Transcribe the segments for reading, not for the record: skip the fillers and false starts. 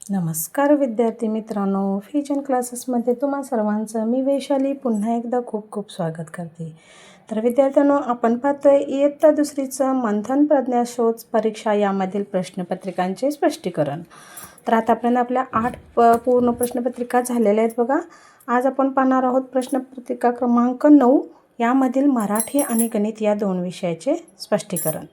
नमस्कार विद्यार्थी मित्रांनो, फ्युजन क्लासेसमध्ये तुम्हा सर्वांचं मी वैशाली पुन्हा एकदा खूप खूप स्वागत करते. तर विद्यार्थ्यांनो, आपण पाहतोय इयत्ता दुसरीचं मंथन प्रज्ञाशोध परीक्षा यामधील प्रश्नपत्रिकांचे स्पष्टीकरण. तर आतापर्यंत आपल्या 8 पूर्ण प्रश्नपत्रिका झालेल्या आहेत बघा. आज आपण पाहणार आहोत प्रश्नपत्रिका क्रमांक 9 यामधील मराठी आणि गणित या 2 विषयाचे स्पष्टीकरण.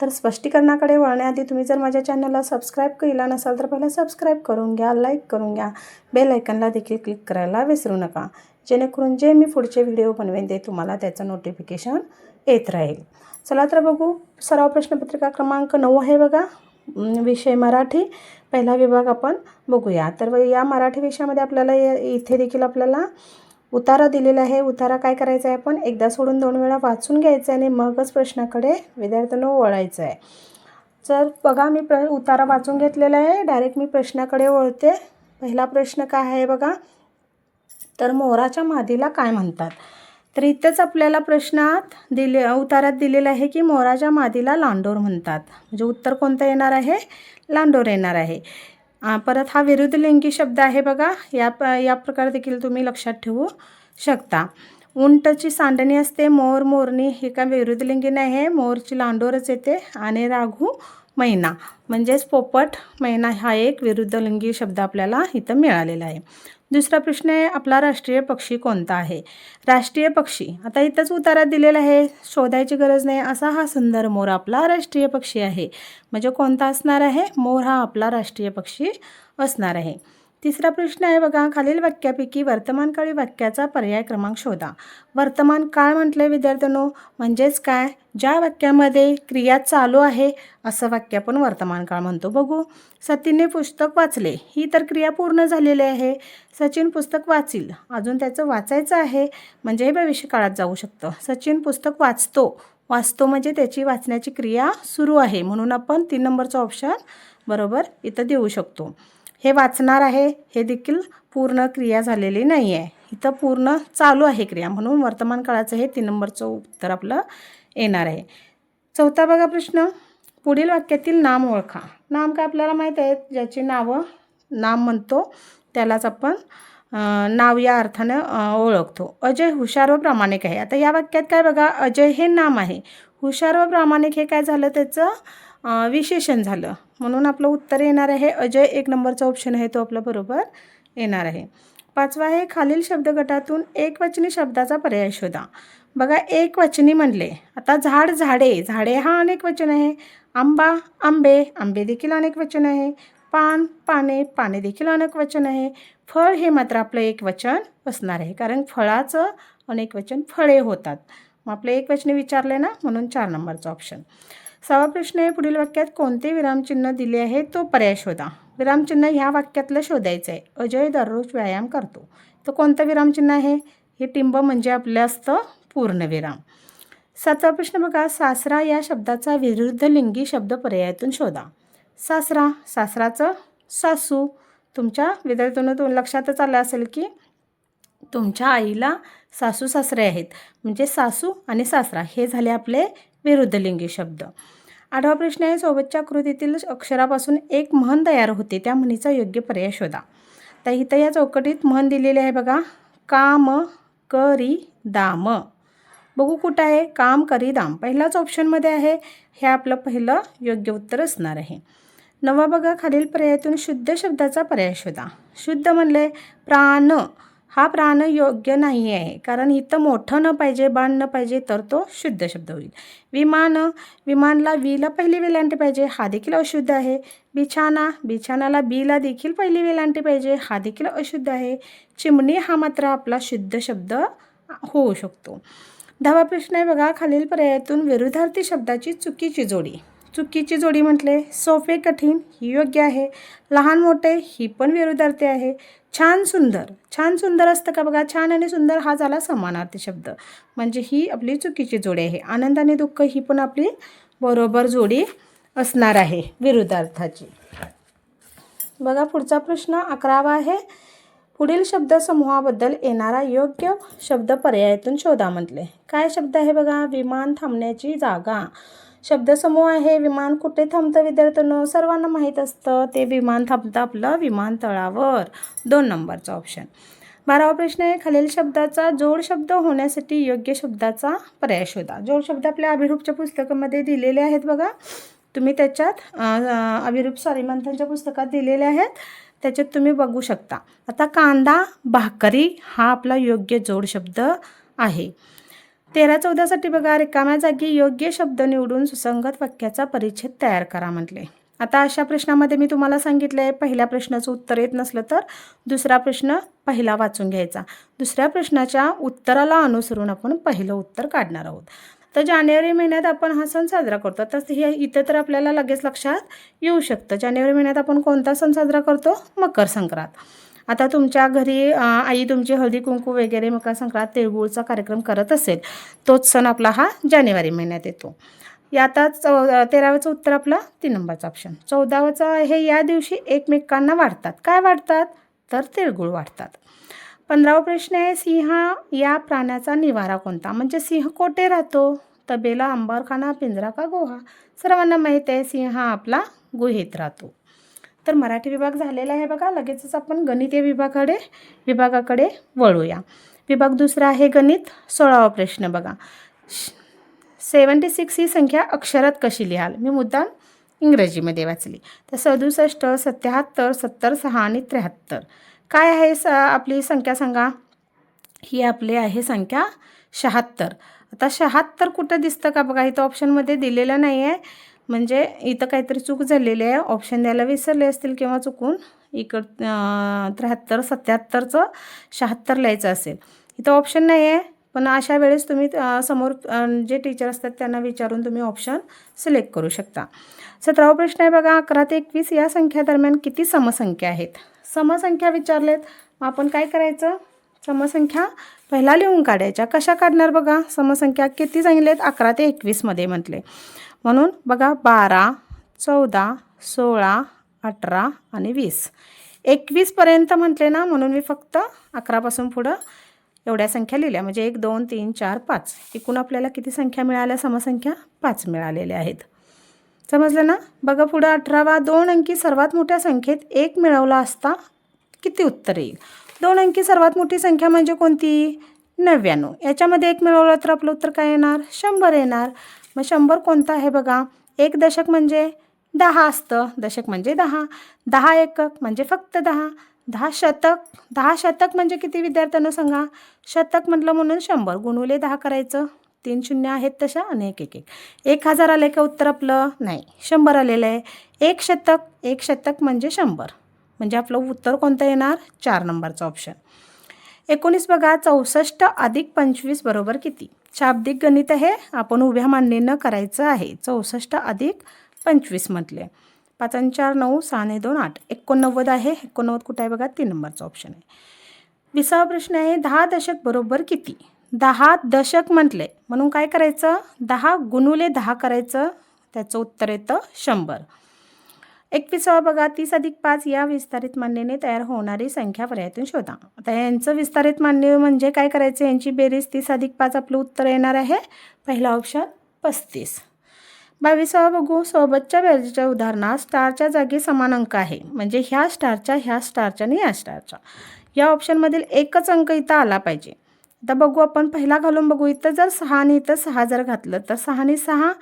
तर स्पष्टीकरणाकडे वळण्याआधी तुम्ही जर माझ्या चॅनलला सबस्क्राईब केला नसाल तर पहिला सबस्क्राईब करून घ्या, लाईक करून घ्या, बेल आयकॉनला देखील क्लिक करायला विसरू नका, जेणेकरून जे मी पुढचे व्हिडिओ बनवेन ते तुम्हाला त्याचं नोटिफिकेशन येत राहील. चला तर बघू. सराव प्रश्नपत्रिका क्रमांक 9 आहे बघा, विषय मराठी, पहिला विभाग आपण बघूया. तर या मराठी विषयामध्ये आपल्याला इथे देखील आपल्याला उतारा दिलेला आहे. उतारा काय करायचा आहे, आपण एकदा सोडून 2 वेळा वाचून घ्यायचं आहे आणि मगच प्रश्नाकडे विद्यार्थ्यांना वळायचं आहे. तर बघा, मी उतारा वाचून घेतलेला आहे, डायरेक्ट मी प्रश्नाकडे वळते. पहिला प्रश्न काय आहे बघा, तर मोराच्या मादीला काय म्हणतात. तर इथंच आपल्याला प्रश्नात उतारात दिलेलं आहे की मोराच्या मादीला लांडोर म्हणतात. म्हणजे उत्तर कोणतं येणार आहे, लांडोर येणार आहे. परत हा विरुद्धलिंगी शब्द आहे बघा, या प्रकारे देखील तुम्ही लक्षात ठेवू शकता. उंटची सांडणी असते, मोर मोरणी हे काय विरुद्धलिंगी नाही आहे, मोरची लांडोरच येते. आणि राघू मैना म्हणजेच पोपट मैना हा एक विरुद्धलिंगी शब्द आपल्याला इथं मिळालेला आहे. दुसरा प्रश्न आहे, आपला राष्ट्रीय पक्षी कोणता आहे. राष्ट्रीय पक्षी आता इथंच उतारात दिलेला आहे, शोधायची गरज नाही. असा हा सुंदर मोर आपला राष्ट्रीय पक्षी आहे. म्हणजे कोणता असणार आहे, मोर हा आपला राष्ट्रीय पक्षी असणार आहे. तिसरा प्रश्न आहे बघा, खालील वाक्यापैकी वर्तमानकाळी वाक्याचा पर्याय क्रमांक शोधा. वर्तमान काळ म्हटलं विद्यार्थ्यांनो, म्हणजेच काय, ज्या वाक्यामध्ये क्रिया चालू आहे असं वाक्य आपण वर्तमान काळ म्हणतो. बघू, सतीने पुस्तक वाचले, ही तर क्रिया पूर्ण झालेली आहे. सचिन पुस्तक वाचील, अजून त्याचं वाचायचं आहे, म्हणजे हे भविष्य काळात जाऊ शकतं. सचिन पुस्तक वाचतो म्हणजे त्याची वाचण्याची क्रिया सुरू आहे, म्हणून आपण 3 नंबरचा ऑप्शन बरोबर इथं देऊ शकतो. हे वाचणार आहे, हे देखील पूर्ण क्रिया झालेली नाही आहे, इथं पूर्ण चालू आहे क्रिया, म्हणून वर्तमान काळाचं हे 3 नंबरचं उत्तर आपलं येणार आहे. चौथा बघा प्रश्न, पुढील वाक्यातील नाम ओळखा. नाम काय आपल्याला माहीत आहे, ज्याची नाम म्हणतो त्यालाच आपण नाव या अर्थानं ओळखतो. अजय हुशार व प्रामाणिक आहे. आता या वाक्यात काय बघा, अजय हे नाम आहे, हुशार व प्रामाणिक हे काय झालं, त्याचं विशेषण झालं, म्हणून आपलं उत्तर येणार आहे अजय. 1 नंबरचा ऑप्शन आहे तो आपला बरोबर येणार आहे. 5वा आहे, खालील शब्दगटातून एकवचनी शब्दाचा पर्याय शोधा. बघा, एकवचनी म्हणले, आता झाड झाडे हा अनेक वचन आहे. आंबा आंबे देखील अनेक वचन आहे. पान पाने देखील अनेक वचन आहे. फळ हे मात्र आपलं एक वचन असणार आहे, कारण फळाचं अनेक वचन फळे होतात. मग आपलं एकवचनी विचारले ना, म्हणून 4 नंबरचा ऑप्शन. 6वा प्रश्न आहे, पुढील वाक्यात कोणते विरामचिन्ह दिले आहे तो पर्याय शोधा. विरामचिन्ह ह्या वाक्यातलं शोधायचं आहे. अजय दररोज व्यायाम करतो, तर कोणतं विरामचिन्ह आहे, हे टिंब म्हणजे आपलं असतं पूर्णविराम. 7वा प्रश्न बघा, सासरा या शब्दाचा विरुद्धलिंगी शब्द पर्यायातून शोधा. सासराचं सासू. तुमच्या विद्यार्थ्यांना लक्षातच आलं असेल की तुमच्या आईला सासू सासरे आहेत, म्हणजे सासू आणि सासरा हे झाले आपले विरुद्धलिंगी शब्द. 8वा प्रश्न आहे, सोबतच्या कृतीतील अक्षरापासून एक म्हण तयार होते, त्या म्हणीचा योग्य पर्याय शोधा. तर इथं या चौकटीत म्हण दिलेली आहे बघा, काम करी दाम. बघू कुठं आहे, काम करी दाम पहिलाच ऑप्शनमध्ये आहे, हे आपलं पहिलं योग्य उत्तर असणार आहे. 9वा बघा, खालील पर्यायातून शुद्ध शब्दाचा पर्याय शोधा. शुद्ध म्हणले प्राण, हा प्राण योग्य नाही आहे, कारण इथं मोठं न पाहिजे, बाण न पाहिजे, तर तो शुद्ध शब्द होईल. विमानला वीला पहिली वेलांटी पाहिजे, हा देखील अशुद्ध आहे. बिछानाला बीला देखील पहिली वेलांटी पाहिजे, हा देखील अशुद्ध आहे. चिमणी हा मात्र आपला शुद्ध शब्द होऊ शकतो. 10वा प्रश्न आहे बघा, खालील पर्यायातून विरुद्धार्थी शब्दाची चुकीची जोडी म्हटले, सोपे कठीण ही योग्य आहे. लहान मोठे ही पण विरुद्धार्थी आहे. छान सुंदर असतं का बघा, छान आणि सुंदर हा झाला समानार्थी शब्द, म्हणजे ही आपली चुकीची जोडी आहे. आनंद आणि दुःख ही पण आपली बरोबर जोडी असणार आहे विरुद्धार्थाची. बघा पुढचा प्रश्न 11वा आहे, पुढील शब्दसमूहाबद्दल येणारा योग्य शब्द पर्यायातून शोधा म्हटले. काय शब्द आहे बघा, विमान थांबण्याची जागा. शब्दसमूह आहे विमान कुठे थांबतं विद्यार्थ्यांनो, सर्वांना माहीत असतं ते विमान थांबतं आपलं विमानतळावर. 2 नंबरचा ऑप्शन. 12वा प्रश्न आहे, खालील शब्दाचा जोड शब्द होण्यासाठी योग्य शब्दाचा पर्याय शोधा. जोड शब्द आपल्या अभिरूपच्या पुस्तकामध्ये दिलेले आहेत बघा. तुम्ही त्याच्यात अभिरूप मंथनच्या पुस्तकात दिलेले आहेत, त्याच्यात तुम्ही बघू शकता. आता कांदा भाकरी हा आपला योग्य जोड शब्द आहे. 13-14साठी बघा, रिकाम्या जागी योग्य शब्द निवडून सुसंगत वाक्याचा परिच्छेद तयार करा म्हटले. आता अशा प्रश्नामध्ये मी तुम्हाला सांगितलं आहे, पहिल्या प्रश्नाचं उत्तर येत नसलं तर दुसरा प्रश्न पहिला वाचून घ्यायचा. दुसऱ्या प्रश्नाच्या उत्तराला अनुसरून आपण पहिलं उत्तर काढणार आहोत. तर जानेवारी महिन्यात आपण हा सण साजरा करतो. तर हे इथं तर आपल्याला लगेच लक्षात येऊ शकतं. जानेवारी महिन्यात आपण कोणता सण साजरा करतो? मकर संक्रांत. आता तुमच्या घरी आई तुमची हळदी कुंकू वगैरे मकर संक्रांत तिळगुळचा कार्यक्रम करत असेल, तोच सण आपला हा जानेवारी महिन्यात येतो. आता 13वाचं उत्तर आपला 3 नंबरचा ऑप्शन. 14वाचं आहे, या दिवशी एकमेकांना वाढतात. काय वाढतात? तर तिळगुळ वाढतात. 15वा प्रश्न आहे, सिंह या प्राण्याचा निवारा कोणता? म्हणजे सिंह कोठे राहतो? तबेला, अंबारखाना, पिंजरा का गुहा? सर्वांना माहीत आहे सिंह हा आपला गुहेत राहतो. तर मराठी विभाग झालेला आहे बघा. लगेचच आपण गणितीय विभागाकडे वळूया. विभाग दुसरा आहे गणित. 16वा प्रश्न बघा, 76 ही संख्या अक्षरात कशी लिहाल? मी मुद्दाम इंग्रजीमध्ये वाचली. तर 67, 77, 70, 6 आणि 73. काय आहे आपली संख्या सांगा? ही आपली आहे संख्या 76. आता 76 कुठं दिसतं का बघा, इथं ऑप्शनमध्ये दिलेलं नाही आहे. म्हणजे इथं काहीतरी चूक झालेली आहे, ऑप्शन द्यायला विसरले असतील किंवा चुकून इकडं 73, 77चं 76 लिहायचं असेल. इथं ऑप्शन नाही आहे, पण अशा वेळेस तुम्ही समोर जे टीचर असतात त्यांना विचारून तुम्ही ऑप्शन सिलेक्ट करू शकता. 17वा प्रश्न आहे बघा, 11 ते 21 या संख्या दरम्यान किती समसंख्या आहेत? समसंख्या विचारलेत, मग आपण काय करायचं? समसंख्या पहिला लिहून काढायच्या. कशा काढणार बघा? समसंख्या किती सांगितलेत? 11 ते 21मध्ये म्हटले. म्हणून बघा 12, 14, 16, 18 आणि 20. 21पर्यंत म्हटले ना, म्हणून मी फक्त 11पासून पुढं एवढ्या संख्या लिहिल्या. म्हणजे 1, 2, 3, 4, 5. एकूण आपल्याला किती संख्या मिळाल्या? समसंख्या 5 मिळालेल्या आहेत. समजलं ना? बघा पुढं 18वा, 2 अंकी सर्वात मोठ्या संख्येत 1 मिळवला असता किती उत्तर येईल? 2 अंकी सर्वात मोठी संख्या म्हणजे कोणती? 99. याच्यामध्ये 1 मिळवलं तर आपलं उत्तर काय येणार? 100 येणार. मग 100 कोणता आहे बघा? 1 दशक म्हणजे 10 असतं. दशक म्हणजे 10. 10 एकक म्हणजे फक्त 10. 10 शतक. 10 शतक म्हणजे किती विद्यार्थ्यांना सांगा? शतक म्हटलं म्हणून 100 गुणुले 10 करायचं. 3 शून्य आहेत तशा आणि 1 1 1. 1000 आले का उत्तर आपलं? नाही, 100 आलेलं आहे. 1 शतक. 1 शतक म्हणजे 100. म्हणजे आपलं उत्तर कोणतं येणार? 4 नंबरचा ऑप्शन. 19 बघा, 64 अधिक 25 बरोबर किती? शाब्दिक गणित आहे, आपण उभ्या मांडणीनं करायचं आहे. 64 अधिक 25 म्हटले. 5 आणि 4 9, 6 आणि 2 8. 89 आहे. 89 कुठं आहे बघा? 3 नंबरचा ऑप्शन आहे. 20वा प्रश्न आहे, 10 दशक बरोबर किती? 10 दशक म्हटले म्हणून काय करायचं? 10 गुणुले 10 करायचं. त्याचं उत्तर येतं 100. 21वा बघा, 30 अधिक 5 या विस्तारित मांडणीने तयार होणारी संख्या पर्यायातून शोधा. आता यांचं विस्तारित मांडणी म्हणजे काय करायचं? यांची बेरीज 30 अधिक 5 आपलं उत्तर येणार आहे पहिला ऑप्शन 35. 22वा बघू, सोबतच्या बेरजेच्या उदाहरणात स्टारच्या जागी समान अंक आहे. म्हणजे ह्या स्टारच्या आणि ह्या स्टारच्या. या ऑप्शनमधील एकच अंक इथं आला पाहिजे. आता बघू आपण पहिला घालून बघू. इथं जर 6 आणि इथं 6 जर घातलं तर 6 आणि 6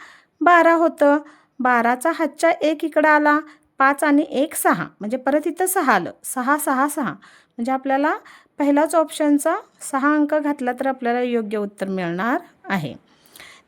12 होतं. 12चा हातच्या 1 इकडं आला. 5 आणि 1 6. म्हणजे परत इथं 6 आलं. 6 6 6. म्हणजे आपल्याला पहिलाच ऑप्शनचा 6 अंक घातला तर आपल्याला योग्य उत्तर मिळणार आहे.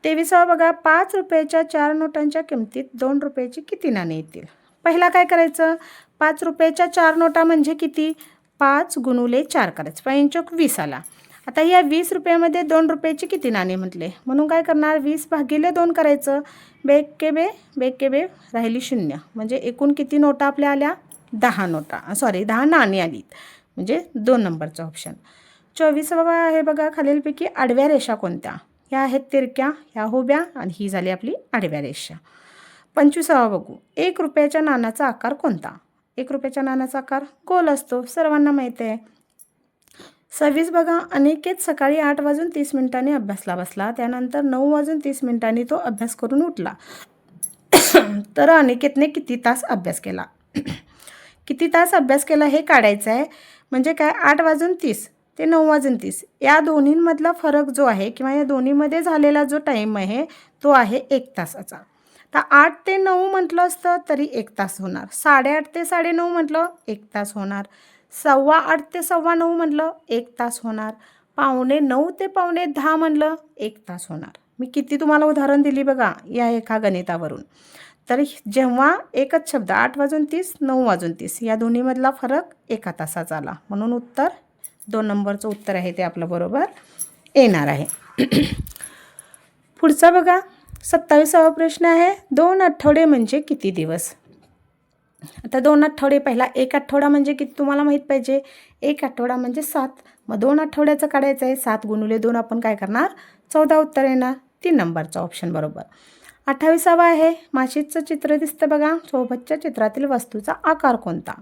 23वा बघा, 5 रुपयाच्या 4 नोटांच्या किमतीत 2 रुपयाची किती नाणी येतील? पहिला काय करायचं? 5 रुपयाच्या 4 नोटा म्हणजे किती? 5 गुणुले 4 करायचं. 5 चौक 20 आला. आता या 20 रुपयामध्ये 2 रुपयाची किती नाणी म्हटले? म्हणून काय करणार? 20 भागिले 2 करायचं. बेके बे राहिली 0. म्हणजे एकूण किती नोटा आपल्या आल्या? 10 नोटा. 10 नाणी आलीत. म्हणजे 2 नंबरचा ऑप्शन. 24वा आहे बघा, खालीलपैकी आडव्या रेषा कोणत्या? ह्या आहेत तिरक्या, ह्या उभ्या आणि ही झाली आपली आडव्या रेषा. 25वा बघू, 1 रुपयाच्या नाण्याचा आकार कोणता? 1 रुपयाच्या नाण्याचा आकार गोल असतो. सर्वांना माहीत आहे. 26 बघा, अनिकेत सकाळी 8:30 अभ्यासला बसला. त्यानंतर 9:30 तो अभ्यास करून उठला. तर अनिकेतने किती तास अभ्यास केला? किती तास अभ्यास केला हे काढायचं आहे. म्हणजे काय, 8:30 ते 9:30 या दोन्हींमधला फरक जो आहे किंवा या दोन्हीमध्ये झालेला जो टाईम आहे तो आहे 1 तासाचा. तर 8 ते 9 म्हटलं असतं तरी 1 तास होणार. 8:30 ते 9:30 म्हटलं 1 तास होणार. 8:15 ते 9:15 म्हटलं 1 तास होणार. 9:15 ते 9:10 म्हटलं 1 तास होणार. मी किती तुम्हाला उदाहरण दिली बघा या एका गणितावरून. तर जेव्हा एकच शब्द 8:30 9:30 या दोन्हीमधला फरक 1 तासाचा आला, म्हणून उत्तर 2 नंबरचं उत्तर आहे ते आपलं बरोबर येणार आहे. पुढचा बघा 27वा प्रश्न आहे, 2 आठवडे म्हणजे किती दिवस? आता 2 आठवडे, पहिला 1 आठवडा म्हणजे किती तुम्हाला माहीत पाहिजे. 1 आठवडा म्हणजे 7. मग 2 आठवड्याचं काढायचं आहे. 7 × 2 आपण काय करणार, 14 उत्तर येणार. 3 नंबरचा ऑप्शन बरोबर. 28वा आहे, माशीचं चित्र दिसतं बघा. सोबतच्या चित्रातील वस्तूचा आकार कोणता?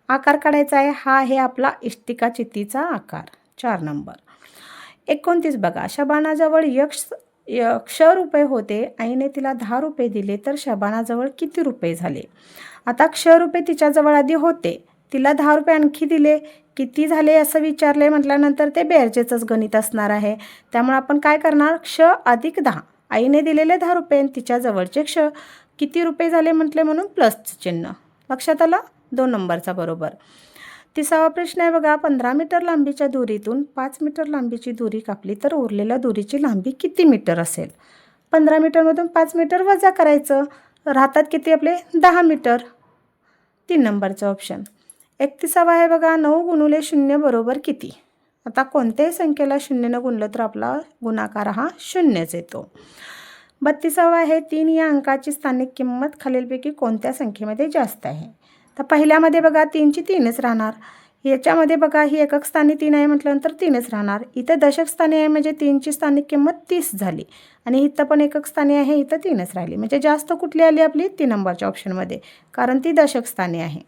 आकार काढायचा आहे. हा आहे आपला इष्टिका चितीचा आकार. 4 नंबर. 29 बघा, शबानाजवळ क्ष रुपये होते. आईने तिला 10 रुपये दिले तर शबानाजवळ किती रुपये झाले? आता क्ष रुपये तिच्याजवळ आधी होते, तिला 10 रुपये आणखी दिले, किती झाले असं विचारले म्हटल्यानंतर ते बेरजेचंच गणित असणार आहे. त्यामुळे आपण काय करणार, क्ष अधिक 10. आईने दिलेले 10 रुपये आणि तिच्याजवळचे क्ष किती रुपये झाले म्हटले म्हणून प्लसचं चिन्ह. लक्षात आलं? 2 नंबरचा बरोबर. 30वा प्रश्न आहे बघा, 15 मीटर लांबीच्या दोरीतून 5 मीटर लांबीची दोरी कापली तर उरलेल्या दोरीची लांबी किती मीटर असेल? 15 मीटरमधून 5 मीटर वजा करायचं, राहतात किती आपले 10 मीटर. 3 नंबरचं ऑप्शन. 31वा आहे बघा, 9 × 0 बरोबर किती? आता कोणत्याही संख्येला 0ने गुणलं तर आपला गुणाकार हा 0च येतो. 32वा आहे, 3 या अंकाची स्थानिक किंमत खालीलपैकी कोणत्या संख्येमध्ये जास्त आहे? तर पहिल्यामध्ये बघा 3ची 3च राहणार. याच्यामध्ये बघा ही एकक स्थानी 3 आहे म्हटल्यानंतर 3च राहणार. इथं दशक स्थानी आहे म्हणजे 3ची स्थानिक किंमत 30 झाली आणि इथं पण एकक स्थानी आहे, इथं 3च राहिली. म्हणजे जास्त कुठली आली आपली? 3 नंबरच्या ऑप्शनमध्ये, कारण ती दशक स्थानी आहे.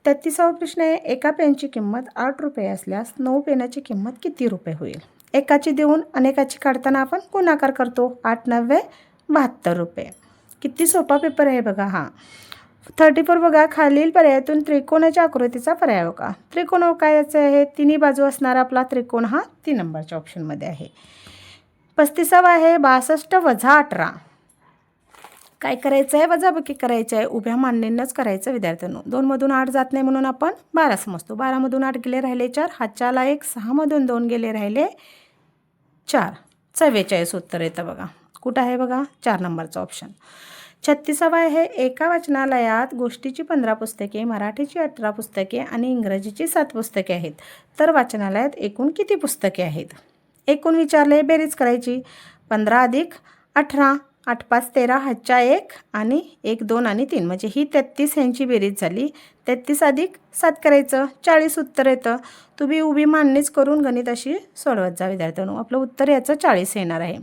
33वा प्रश्न आहे, एका पेनची किंमत 8 रुपये असल्यास 9 पेनाची किंमत किती रुपये होईल? एकाची देऊन अनेकाची काढताना आपण गुणाकार करतो. 8 × 9 = 72 रुपये. किती सोपा पेपर आहे बघा हा. 34 बघा, खालील पर्यायातून त्रिकोणाच्या आकृतीचा पर्याय बघा. त्रिकोण काय आहे? तिन्ही बाजू असणारा आपला त्रिकोण हा 3 नंबरच्या ऑप्शनमध्ये आहे. 35वा आहे, 62 + 18. काय करायचं आहे? वजाबाकी करायचं आहे. उभ्या मांडणींनाच करायचं विद्यार्थ्यांनो. 2 मधून 8 जात नाही म्हणून आपण 12 समजतो. 12 मधून 8 गेले राहिले 4, हातच्याला 1, 6 मधून 2 गेले राहिले 4. 44 उत्तर येतं बघा. कुठं आहे बघा? 4 नंबरचा ऑप्शन. 36वा आहे, एका वाचनालयात गोष्टीची 15 पुस्तके, मराठीची 18 पुस्तके आणि इंग्रजीची 7 पुस्तके आहेत. तर वाचनालयात एकूण किती पुस्तके आहेत? एकूण विचारले, बेरीज करायची. 15 अधिक 18, 8 × 5 = 13, हातच्या 1 आणि 1 2 आणि 3 म्हणजे ही 33 ह्यांची बेरीज झाली. 33 अधिक 7 करायचं, 40 उत्तर येतं. तुम्ही उभी मांडणीच करून गणित अशी सोडवत जा विद्यार्थ्यांनो. आपलं उत्तर याचं 40 येणार आहे.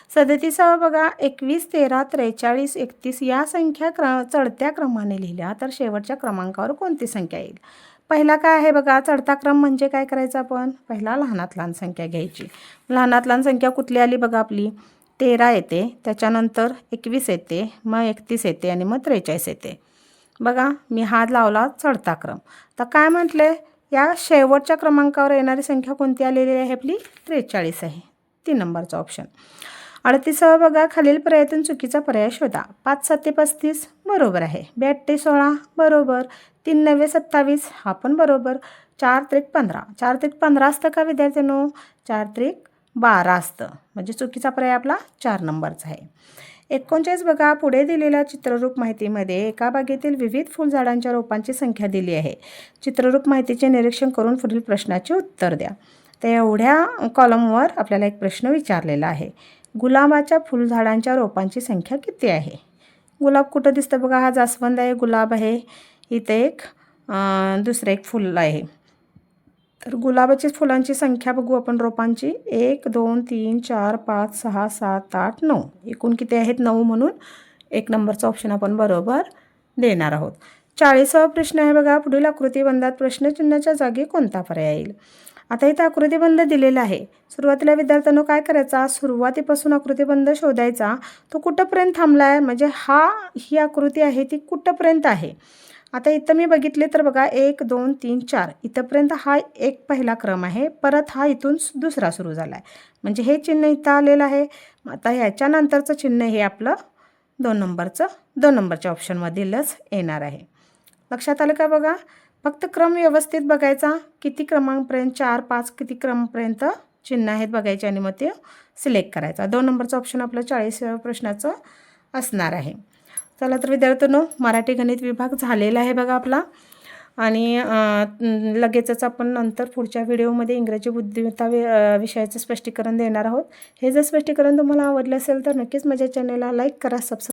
37वा बघा, 21 13 43 31 या संख्या चढत्या क्रमाने लिहिल्या तर शेवटच्या क्रमांकावर कोणती संख्या येईल? पहिला काय आहे बघा, चढता क्रम म्हणजे काय करायचं आपण? पहिला लहानात लहान संख्या घ्यायची. लहानात लहान संख्या कुठली आली बघा आपली? 13 येते, त्याच्यानंतर 21 येते, मग 31 येते आणि मग 43 येते. बघा मी हा लावला चढता क्रम. तर काय म्हटले, या शेवटच्या क्रमांकावर येणारी संख्या कोणती आलेली आहे आपली? 43 आहे. 3 नंबरचा ऑप्शन. 38वा बघा, खालील पर्यायातून चुकीचा पर्याय शोधा. 5 × 7 = 35 बरोबर आहे. 2 × 8 = 16 बरोबर. 3 × 9 = 27 हा पण बरोबर. 4 × 3 = 15. 4 × 3 = 15 असतं का विद्यार्थ्यांनो? 4 × 3 = 12 असतं. म्हणजे चुकीचा पर्याय आपला 4 नंबरचा आहे. 39 बघा, पुढे दिलेल्या चित्ररूप माहितीमध्ये एका बागेतील विविध फुलझाडांच्या रोपांची संख्या दिली आहे. चित्ररूप माहितीचे निरीक्षण करून पुढील प्रश्नाचे उत्तर द्या. तर एवढ्या कॉलमवर आपल्याला एक प्रश्न विचारलेला आहे. गुलाबाच्या फुलझाडांच्या रोपांची संख्या किती आहे? गुलाब कुठं दिसतं बघा, हा जास्वंद आहे, गुलाब आहे, इथं एक दुसरं एक फुल आहे. तर गुलाबाची फुलांची संख्या बघू आपण रोपांची. 1 2 3 4 5 6 7 8 9. एकूण किती आहेत? 9 म्हणून 1 नंबरचा ऑप्शन आपण बरोबर देणार आहोत. 40वा प्रश्न आहे बघा, पुढील आकृतीबंधात प्रश्नचिन्हाच्या जागी कोणता पर्याय येईल? आता इथं आकृतिबंध दिलेला आहे. सुरुवातीला विद्यार्थ्यांनो काय करायचा, सुरुवातीपासून आकृतिबंध शोधायचा. तो कुठंपर्यंत थांबला आहे, म्हणजे ही आकृती आहे ती कुठंपर्यंत आहे. आता इथं मी बघितले तर बघा 1 2 3 4 इथंपर्यंत हा एक पहिला क्रम आहे. परत हा इथून दुसरा सुरू झाला आहे, म्हणजे हे चिन्ह इथं आलेलं आहे. आता ह्याच्यानंतरचं चिन्ह हे आपलं 2 नंबरच्या ऑप्शनमधीलच येणार आहे. लक्षात आलं का बघा. फक्त क्रम व्यवस्थित बघायचा, किती क्रमांकपर्यंत 4 5 किती क्रमांकपर्यंत चिन्ह आहेत बघायचे आणि मग ते सिलेक्ट करायचा. 2 नंबरचं ऑप्शन आपलं 40व्या प्रश्नाचं असणार आहे. चला तर विद्यार्थ्यांनो, मराठी गणित विभाग झालेला आहे बघा आपला. आणि लगेचच आपण नंतर पुढच्या व्हिडिओमध्ये इंग्रजी बुद्धिमत्ता विषयाचं स्पष्टीकरण देणार आहोत. हे जर स्पष्टीकरण तुम्हाला आवडलं असेल तर नक्कीच माझ्या चॅनलला लाईक करा, सबस्क्राईब